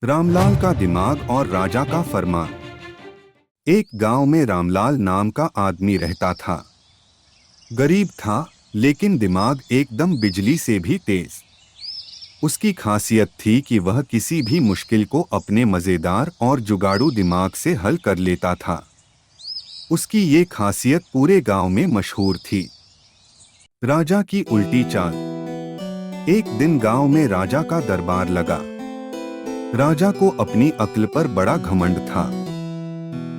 रामलाल का दिमाग और राजा का फरमान। एक गांव में रामलाल नाम का आदमी रहता था। गरीब था, लेकिन दिमाग एकदम बिजली से भी तेज। उसकी खासियत थी कि वह किसी भी मुश्किल को अपने मजेदार और जुगाड़ू दिमाग से हल कर लेता था। उसकी ये खासियत पूरे गांव में मशहूर थी। राजा की उल्टी चाल। एक दिन गांव में राजा का दरबार लगा। राजा को अपनी अक्ल पर बड़ा घमंड था।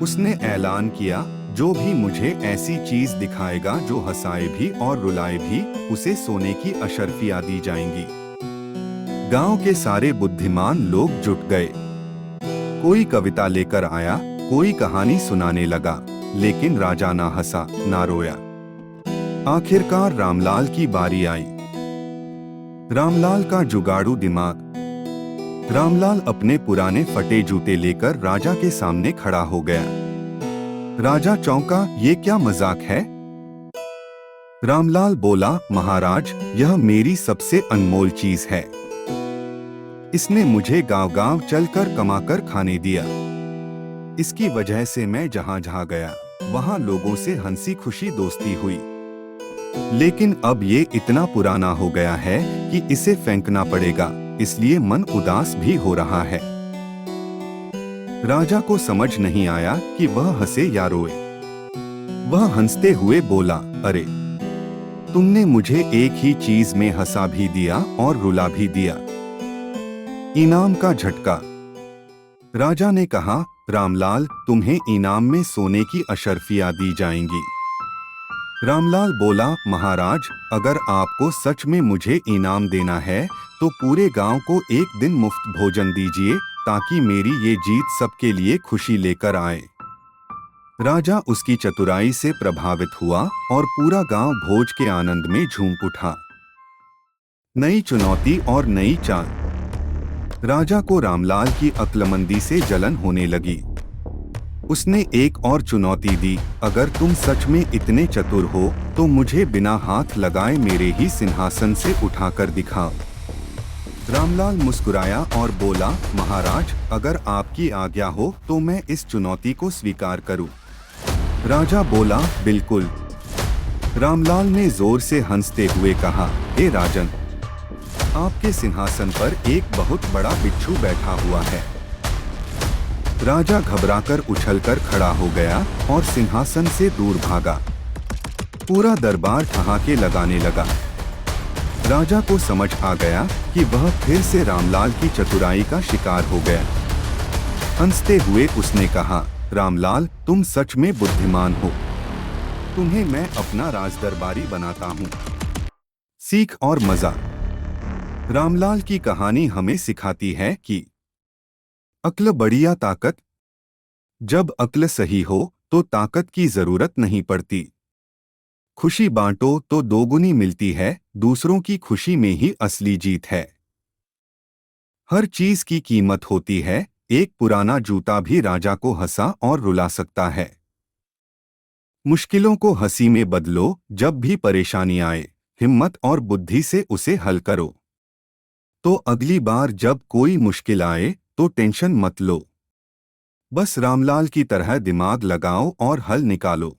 उसने ऐलान किया, जो भी मुझे ऐसी चीज दिखाएगा जो हंसाए भी और रुलाए भी, उसे सोने की अशर्फियां दी जाएंगी। गांव के सारे बुद्धिमान लोग जुट गए। कोई कविता लेकर आया, कोई कहानी सुनाने लगा, लेकिन राजा ना हंसा ना रोया। आखिरकार रामलाल की बारी आई। रामलाल का जुगाड़ू दिमाग। रामलाल अपने पुराने फटे जूते लेकर राजा के सामने खड़ा हो गया। राजा चौंका, ये क्या मजाक है? रामलाल बोला, महाराज, यह मेरी सबसे अनमोल चीज है। इसने मुझे गांव-गांव चलकर कमाकर खाने दिया। इसकी वजह से मैं जहां जहां गया, वहां लोगों से हंसी खुशी दोस्ती हुई। लेकिन अब ये इतना पुराना हो गया है कि इसे फेंकना पड़ेगा, इसलिए मन उदास भी हो रहा है। राजा को समझ नहीं आया कि वह हंसे या रोए। वह हंसते हुए बोला, अरे, तुमने मुझे एक ही चीज में हंसा भी दिया और रुला भी दिया। इनाम का झटका। राजा ने कहा, रामलाल, तुम्हें इनाम में सोने की अशर्फियां दी जाएंगी। रामलाल बोला, महाराज, अगर आपको सच में मुझे इनाम देना है तो पूरे गांव को एक दिन मुफ्त भोजन दीजिए, ताकि मेरी ये जीत सबके लिए खुशी लेकर आए। राजा उसकी चतुराई से प्रभावित हुआ और पूरा गांव भोज के आनंद में झूम उठा। नई चुनौती और नई चाल। राजा को रामलाल की अक्लमंदी से जलन होने लगी। उसने एक और चुनौती दी, अगर तुम सच में इतने चतुर हो तो मुझे बिना हाथ लगाए मेरे ही सिंहासन से उठाकर दिखाओ। रामलाल मुस्कुराया और बोला, महाराज, अगर आपकी आज्ञा हो तो मैं इस चुनौती को स्वीकार करूं। राजा बोला, बिल्कुल। रामलाल ने जोर से हंसते हुए कहा, हे राजन, आपके सिंहासन पर एक बहुत बड़ा बिच्छू बैठा हुआ है। राजा घबराकर उछलकर खड़ा हो गया और सिंहासन से दूर भागा। पूरा दरबार ठहाके लगाने लगा। राजा को समझ आ गया कि वह फिर से रामलाल की चतुराई का शिकार हो गया। हंसते हुए उसने कहा, रामलाल, तुम सच में बुद्धिमान हो। तुम्हें मैं अपना राजदरबारी बनाता हूँ। सीख और मजा। रामलाल की कहानी हमें सिखाती है कि अक्ल बढ़िया ताकत। जब अक्ल सही हो तो ताकत की जरूरत नहीं पड़ती। खुशी बांटो तो दोगुनी मिलती है, दूसरों की खुशी में ही असली जीत है। हर चीज की कीमत होती है, एक पुराना जूता भी राजा को हंसा और रुला सकता है। मुश्किलों को हंसी में बदलो, जब भी परेशानी आए, हिम्मत और बुद्धि से उसे हल करो। तो अगली बार जब कोई मुश्किल आए तो टेंशन मत लो। बस रामलाल की तरह दिमाग लगाओ और हल निकालो।